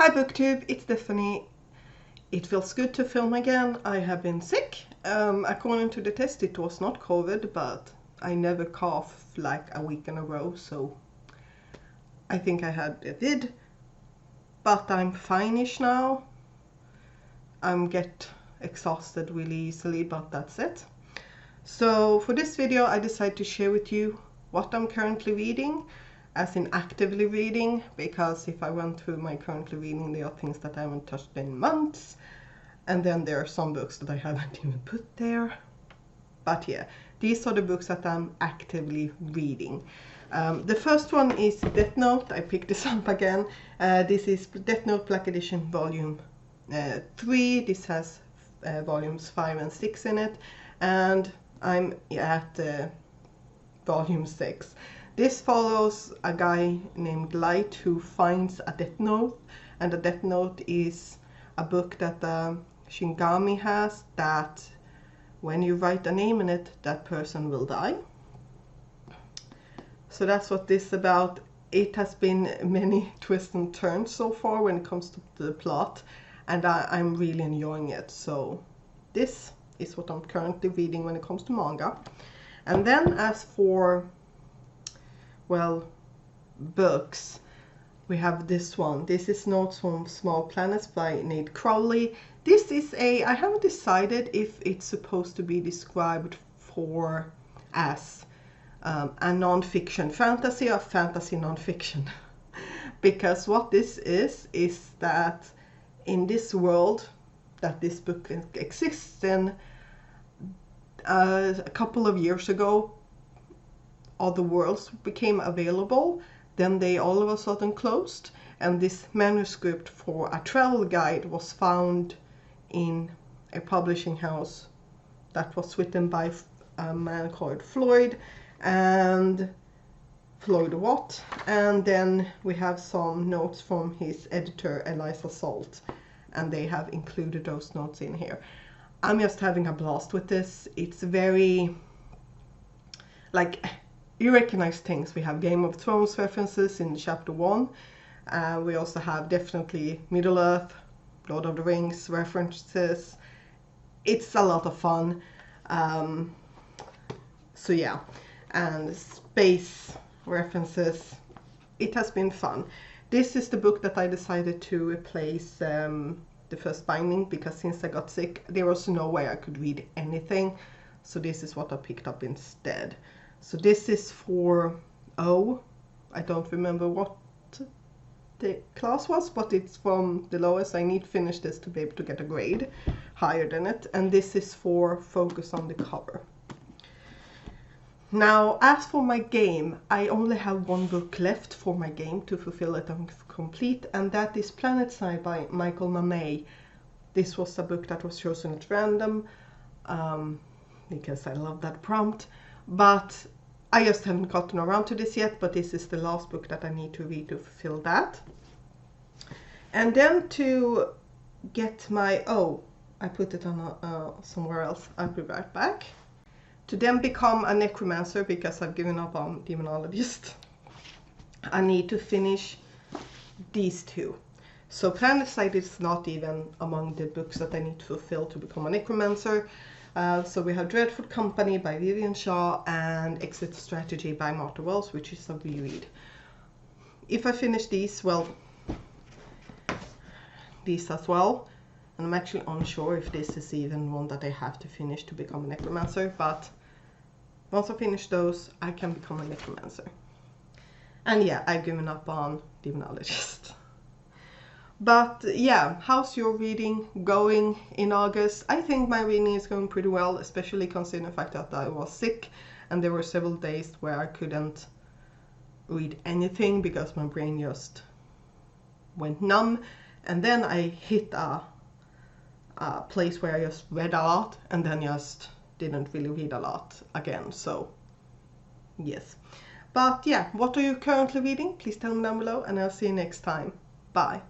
Hi BookTube, it's Stephanie. It feels good to film again. I have been sick. According to the test it was not COVID, but I never cough like a week in a row, so I think I had a vid. But I'm fine-ish now. I get exhausted really easily, but that's it. So for this video I decided to share with you what I'm currently reading, as in actively reading, because if I went through my currently reading, there are things that I haven't touched in months, and then there are some books that I haven't even put there. But yeah, these are the books that I'm actively reading. The first one is Death Note. I picked this up again. This is Death Note Black Edition Volume 3. This has volumes 5 and 6 in it, and I'm at volume 6. This follows a guy named Light who finds a Death Note, and the Death Note is a book that Shinigami has, that when you write a name in it, that person will die. So that's what this is about. It has been many twists and turns so far when it comes to the plot, and I'm really enjoying it. So this is what I'm currently reading when it comes to manga. And then as for, well, books, we have this one. This is Notes from Small Planets by Nate Crowley. This is I haven't decided if it's supposed to be described for as a non-fiction fantasy or fantasy non-fiction. Because what this is that in this world that this book exists in, a couple of years ago, other worlds became available. Then they all of a sudden closed, and this manuscript for a travel guide was found in a publishing house that was written by a man called Floyd and Floyd Watt. And then we have some notes from his editor Eliza Salt, and they have included those notes in here. I'm just having a blast with this. It's very, like, you recognize things. We have Game of Thrones references in chapter 1. We also have definitely Middle Earth, Lord of the Rings references. It's a lot of fun. So yeah, and space references. It has been fun. This is the book that I decided to replace the first binding, because since I got sick there was no way I could read anything. So this is what I picked up instead. So this is for O. I don't remember what the class was, but it's from the lowest. I need to finish this to be able to get a grade higher than it. And this is for Focus on the Cover. Now, as for my game, I only have one book left for my game to fulfill it and complete, and that is Planetside by Michael Mammei. This was a book that was chosen at random, because I love that prompt. But I just haven't gotten around to this yet, but this is the last book that I need to read to fulfill that. And then to get my, I put it on somewhere else, I'll be right back. To then become a necromancer, because I've given up on demonologist, I need to finish these two. So Planetside is not even among the books that I need to fulfill to become a necromancer. So we have Dreadful Company by Vivian Shaw and Exit Strategy by Martha Wells, which is a reread. If I finish these, well, these as well, and I'm actually unsure if this is even one that I have to finish to become a necromancer, but once I finish those, I can become a necromancer. And yeah, I've given up on demonologist. But yeah, how's your reading going in August? I think my reading is going pretty well, especially considering the fact that I was sick and there were several days where I couldn't read anything because my brain just went numb. And then I hit a place where I just read a lot and then just didn't really read a lot again. So yes. But yeah, what are you currently reading? Please tell me down below, and I'll see you next time. Bye.